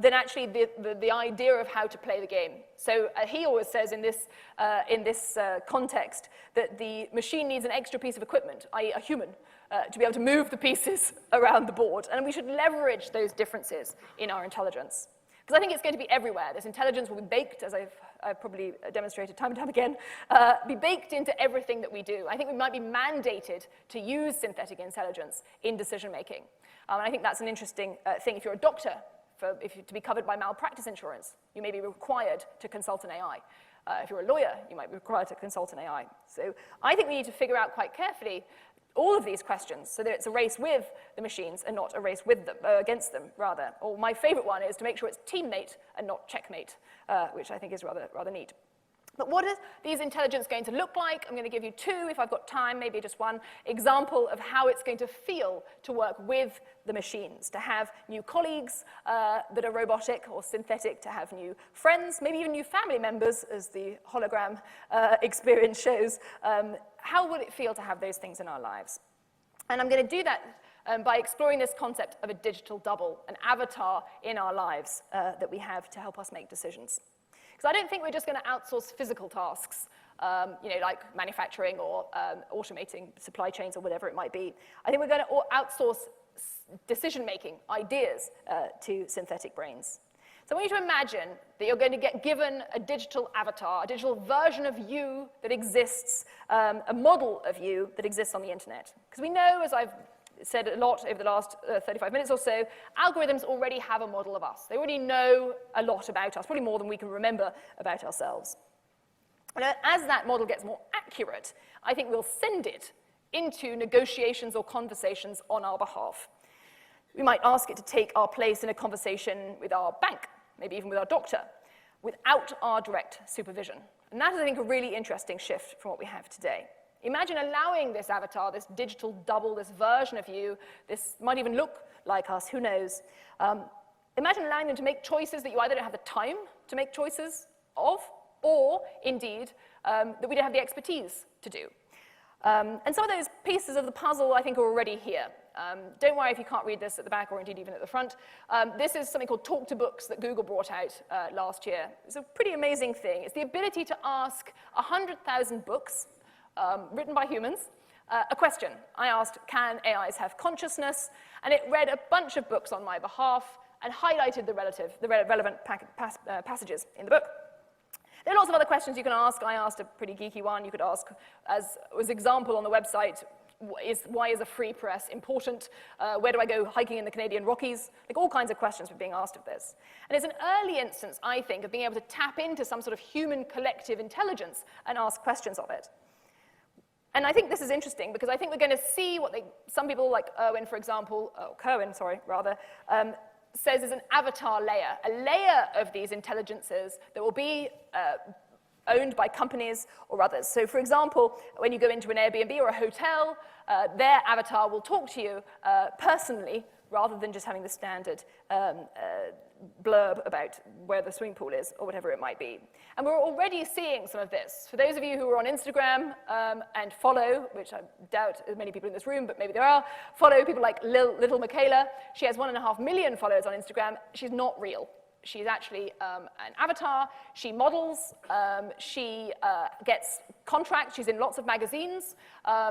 than actually the idea of how to play the game. So he always says in this context that the machine needs an extra piece of equipment, i.e. a human, to be able to move the pieces around the board. And we should leverage those differences in our intelligence. Because I think it's going to be everywhere. This intelligence will be baked, as I've probably demonstrated time and time again, be baked into everything that we do. I think we might be mandated to use synthetic intelligence in decision-making. And I think that's an interesting thing. If you're a doctor, to be covered by malpractice insurance, you may be required to consult an AI. If you're a lawyer, you might be required to consult an AI. So I think we need to figure out quite carefully all of these questions so that it's a race with the machines and not a race with them, against them, rather. Or my favorite one is to make sure it's teammate and not checkmate, which I think is rather neat. But what is these intelligence going to look like? I'm going to give you two, if I've got time, maybe just one example of how it's going to feel to work with the machines, to have new colleagues that are robotic or synthetic, to have new friends, maybe even new family members, as the hologram experience shows. How would it feel to have those things in our lives? And I'm going to do that by exploring this concept of a digital double, an avatar in our lives that we have to help us make decisions. Because I don't think we're just going to outsource physical tasks, like manufacturing or automating supply chains or whatever it might be. I think we're going to outsource decision-making, ideas, to synthetic brains. So I want you to imagine that you're going to get given a digital avatar, a digital version of you that exists, a model of you that exists on the internet. Because we know, as I've said a lot over the last 35 minutes or so, algorithms already have a model of us. They already know a lot about us, probably more than we can remember about ourselves. And as that model gets more accurate, I think we'll send it into negotiations or conversations on our behalf. We might ask it to take our place in a conversation with our bank, maybe even with our doctor, without our direct supervision. And that is, I think, a really interesting shift from what we have today. Imagine allowing this avatar, this digital double, this version of you, this might even look like us, who knows. Imagine allowing them to make choices that you either don't have the time to make choices of, or indeed, that we don't have the expertise to do. And some of those pieces of the puzzle, I think, are already here. Don't worry if you can't read this at the back or indeed even at the front. This is something called Talk to Books that Google brought out last year. It's a pretty amazing thing. It's the ability to ask 100,000 books written by humans a question. I asked, can AIs have consciousness? And it read a bunch of books on my behalf and highlighted the relevant passages in the book. There are lots of other questions you can ask. I asked a pretty geeky one. You could ask, as was example on the website, why is a free press important? Where do I go hiking in the Canadian Rockies? Like all kinds of questions were being asked of this. And it's an early instance, I think, of being able to tap into some sort of human collective intelligence and ask questions of it. And I think this is interesting because I think we're going to see what some people like Kerwin, for example, says is an avatar layer, a layer of these intelligences that will be owned by companies or others. So for example, when you go into an Airbnb or a hotel, their avatar will talk to you personally rather than just having the standard blurb about where the swimming pool is or whatever it might be. And we're already seeing some of this. For those of you who are on Instagram and follow, which I doubt many people in this room, but maybe there are, follow people like Little Michaela. She has 1.5 million followers on Instagram. She's not real. She's actually an avatar. She models. She gets contracts. She's in lots of magazines.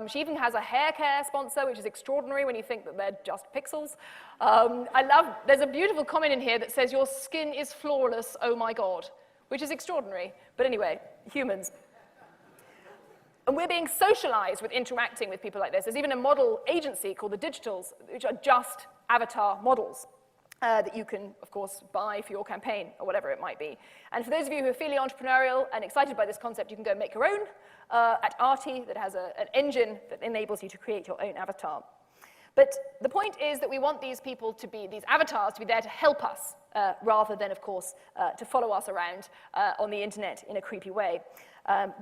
She even has a hair care sponsor, which is extraordinary when you think that they're just pixels. There's a beautiful comment in here that says, your skin is flawless, oh my God, which is extraordinary. But anyway, humans. And we're being socialized with interacting with people like this. There's even a model agency called the Digitals, which are just avatar models. That you can, of course, buy for your campaign or whatever it might be. And for those of you who are feeling entrepreneurial and excited by this concept, you can go and make your own at Arty that has an engine that enables you to create your own avatar. But the point is that we want these people to be, these avatars to be there to help us rather than, of course, to follow us around on the internet in a creepy way.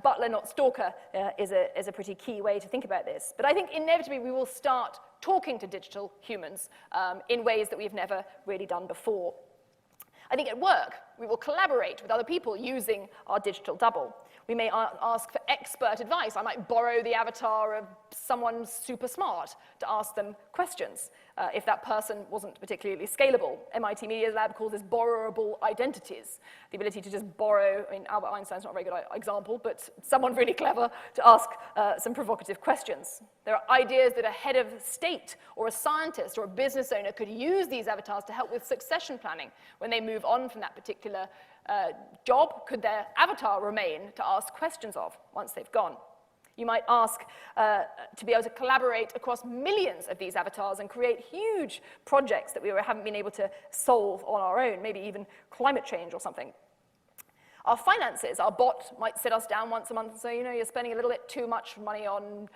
Butler, not stalker, is a pretty key way to think about this. But I think inevitably we will start talking to digital humans in ways that we've never really done before. I think at work, we will collaborate with other people using our digital double. We may ask for expert advice. I might borrow the avatar of someone super smart to ask them questions if that person wasn't particularly scalable. MIT Media Lab calls this borrowable identities, the ability to just borrow. I mean, Albert Einstein's not a very good example, but someone really clever to ask some provocative questions. There are ideas that a head of state or a scientist or a business owner could use these avatars to help with succession planning when they move on from that particular job. Could their avatar remain to ask questions of once they've gone? You might ask to be able to collaborate across millions of these avatars and create huge projects that we haven't been able to solve on our own, maybe even climate change or something. Our finances, our bot might sit us down once a month and say, you know, you're spending a little bit too much money on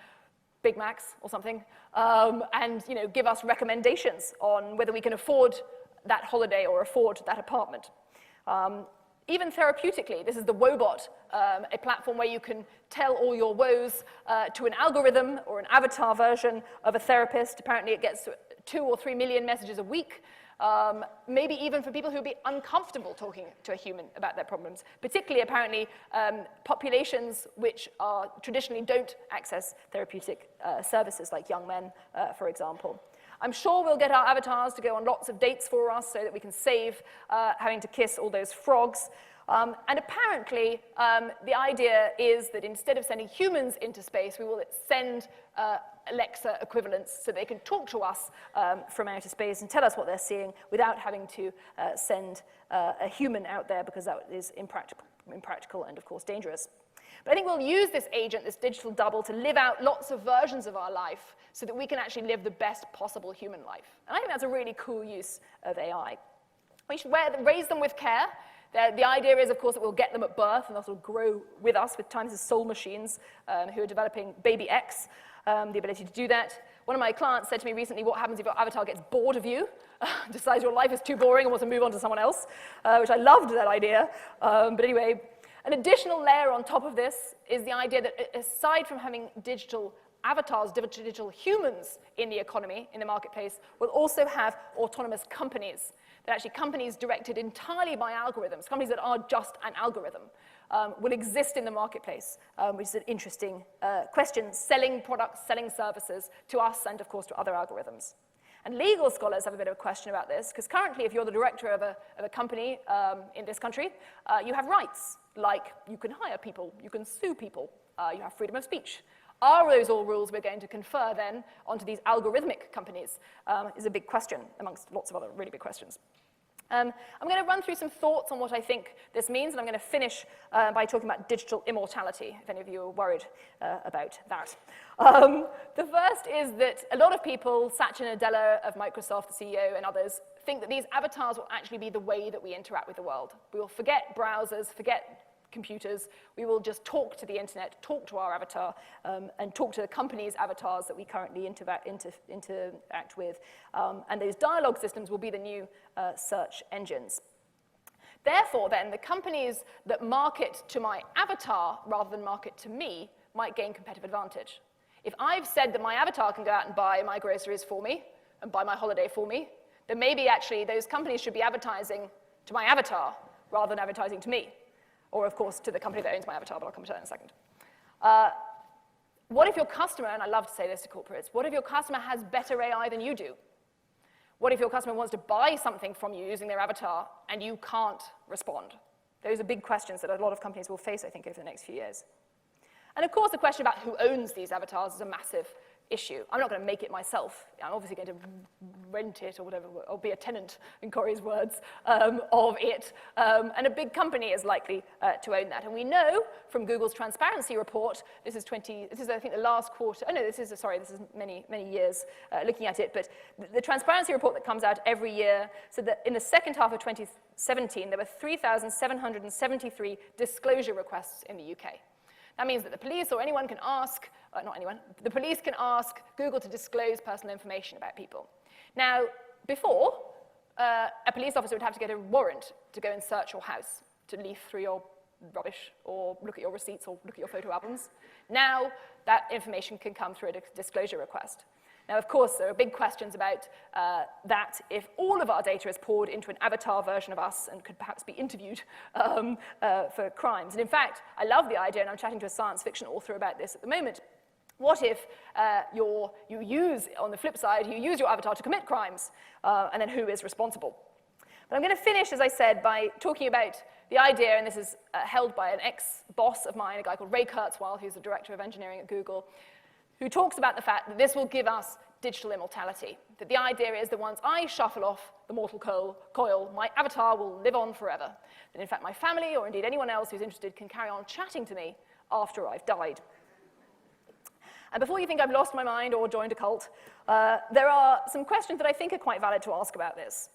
Big Macs or something, and give us recommendations on whether we can afford that holiday or afford that apartment. Even therapeutically, this is the Woebot, a platform where you can tell all your woes to an algorithm or an avatar version of a therapist. Apparently it gets 2 or 3 million messages a week, maybe even for people who would be uncomfortable talking to a human about their problems, particularly apparently populations which traditionally don't access therapeutic services, like young men, for example. I'm sure we'll get our avatars to go on lots of dates for us so that we can save having to kiss all those frogs. And apparently, the idea is that instead of sending humans into space, we will send Alexa equivalents so they can talk to us from outer space and tell us what they're seeing without having to send a human out there, because that is impractical and, of course, dangerous. But I think we'll use this agent, this digital double, to live out lots of versions of our life so that we can actually live the best possible human life. And I think that's a really cool use of AI. We should raise them with care. The idea is, of course, that we'll get them at birth and they'll sort of grow with us with times as soul machines who are developing baby X, the ability to do that. One of my clients said to me recently, what happens if your avatar gets bored of you, decides your life is too boring and wants to move on to someone else, which I loved that idea. But anyway, an additional layer on top of this is the idea that aside from having digital avatars, digital humans in the economy, in the marketplace, we'll also have autonomous companies. That actually companies directed entirely by algorithms, companies that are just an algorithm, will exist in the marketplace, which is an interesting question, selling products, selling services to us and, of course, to other algorithms. And legal scholars have a bit of a question about this, because currently, if you're the director of a company in this country, you have rights, like you can hire people, you can sue people, you have freedom of speech. Are those all rules we're going to confer then onto these algorithmic companies is a big question, amongst lots of other really big questions. I'm going to run through some thoughts on what I think this means, and I'm going to finish by talking about digital immortality, if any of you are worried about that. The first is that a lot of people, Satya Nadella of Microsoft, the CEO, and others, think that these avatars will actually be the way that we interact with the world. We will forget browsers, forget computers. We will just talk to the internet, talk to our avatar, and talk to the company's avatars that we currently interact with. And those dialogue systems will be the new search engines. Therefore, then, the companies that market to my avatar rather than market to me might gain competitive advantage. If I've said that my avatar can go out and buy my groceries for me and buy my holiday for me, then maybe actually those companies should be advertising to my avatar rather than advertising to me. Or, of course, to the company that owns my avatar, but I'll come to that in a second. What if your customer, and I love to say this to corporates, what if your customer has better AI than you do? What if your customer wants to buy something from you using their avatar and you can't respond? Those are big questions that a lot of companies will face, I think, over the next few years. And of course, the question about who owns these avatars is a massive issue. I'm not going to make it myself. I'm obviously going to rent it or whatever, or be a tenant, in Corey's words, of it. And a big company is likely to own that. And we know from Google's transparency report, this is I think the last quarter. Oh no, this is many, many years looking at it. But the transparency report that comes out every year said that in the second half of 2017, there were 3,773 disclosure requests in the UK. That means that the police or anyone can ask, not anyone, the police can ask Google to disclose personal information about people. Now, before, a police officer would have to get a warrant to go and search your house, to leaf through your rubbish, or look at your receipts, or look at your photo albums. Now, that information can come through a disclosure request. Now, of course, there are big questions about that if all of our data is poured into an avatar version of us and could perhaps be interviewed for crimes. And in fact, I love the idea, and I'm chatting to a science fiction author about this at the moment. What if you use, on the flip side, you use your avatar to commit crimes, and then who is responsible? But I'm going to finish, as I said, by talking about the idea, and this is held by an ex-boss of mine, a guy called Ray Kurzweil, who's the director of engineering at Google, who talks about the fact that this will give us digital immortality. That the idea is that once I shuffle off the mortal coil, my avatar will live on forever. That in fact my family, or indeed anyone else who's interested, can carry on chatting to me after I've died. And before you think I've lost my mind or joined a cult, there are some questions that I think are quite valid to ask about this.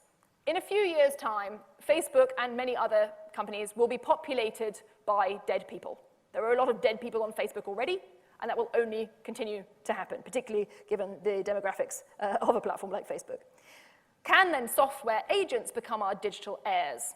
In a few years' time, Facebook and many other companies will be populated by dead people. There are a lot of dead people on Facebook already, and that will only continue to happen, particularly given the demographics of a platform like Facebook. Can then software agents become our digital heirs?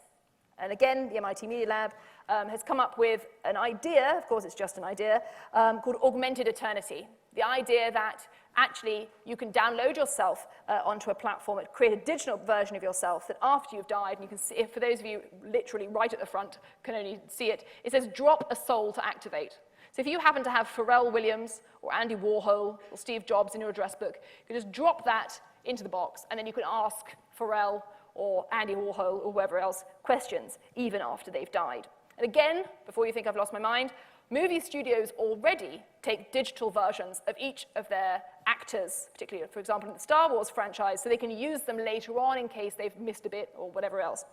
And again, the MIT Media Lab has come up with an idea, of course it's just an idea, called augmented eternity. The idea that actually you can download yourself onto a platform and create a digital version of yourself that after you've died, and you can see, for those of you literally right at the front can only see it, it says drop a soul to activate. So if you happen to have Pharrell Williams or Andy Warhol or Steve Jobs in your address book, you can just drop that into the box, and then you can ask Pharrell or Andy Warhol or whoever else questions, even after they've died. And again, before you think I've lost my mind, movie studios already take digital versions of each of their actors, particularly, for example, in the Star Wars franchise, so they can use them later on in case they've missed a bit or whatever else.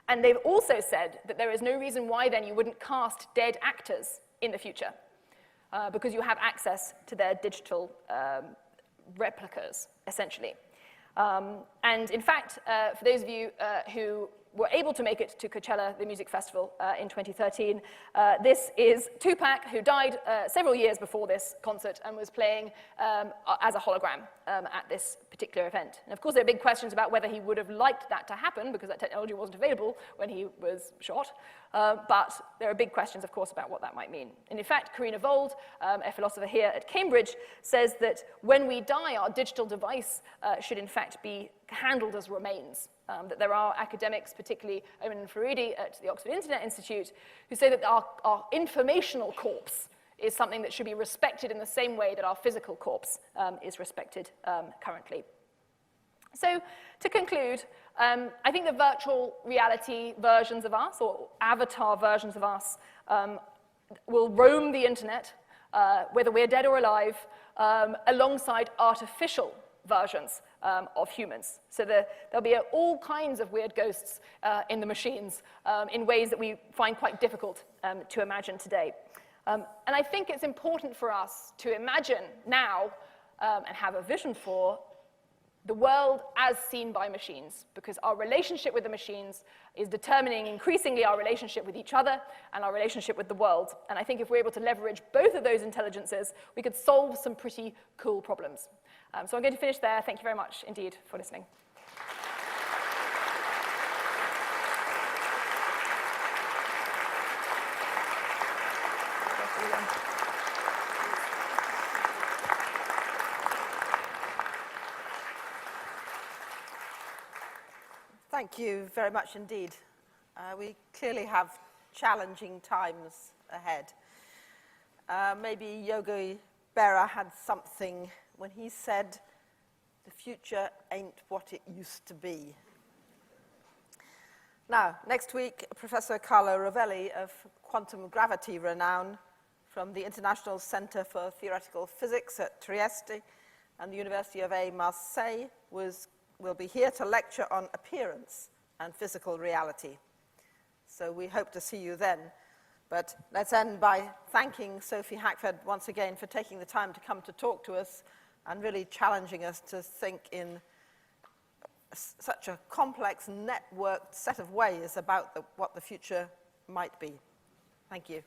And they've also said that there is no reason why then you wouldn't cast dead actors in the future, because you have access to their digital replicas, essentially. And in fact, for those of you who were able to make it to Coachella, the music festival, in 2013, this is Tupac, who died several years before this concert and was playing as a hologram at this particular event. And of course, there are big questions about whether he would have liked that to happen, because that technology wasn't available when he was shot. But there are big questions, of course, about what that might mean. And in fact, Karina Vold, a philosopher here at Cambridge, says that when we die, our digital device should in fact be handled as remains. That there are academics, particularly Owen Faridi at the Oxford Internet Institute, who say that our informational corpse is something that should be respected in the same way that our physical corpse is respected currently. So, to conclude, I think the virtual reality versions of us, or avatar versions of us, will roam the internet, whether we're dead or alive, alongside artificial versions of humans. So there'll be all kinds of weird ghosts in the machines in ways that we find quite difficult to imagine today. And I think it's important for us to imagine now and have a vision for the world as seen by machines, because our relationship with the machines is determining increasingly our relationship with each other and our relationship with the world. And I think if we're able to leverage both of those intelligences, we could solve some pretty cool problems. So I'm going to finish there. Thank you very much indeed for listening.
Thank you very much indeed. We clearly have challenging times ahead. Maybe Yogi Berra had something when he said, "The future ain't what it used to be." Now, next week, Professor Carlo Rovelli of quantum gravity renown from the International Center for Theoretical Physics at Trieste and the University of Marseille will be here to lecture on appearance and physical reality. So we hope to see you then. But let's end by thanking Sophie Hackford once again for taking the time to come to talk to us and really challenging us to think in such a complex, networked set of ways about what the future might be. Thank you.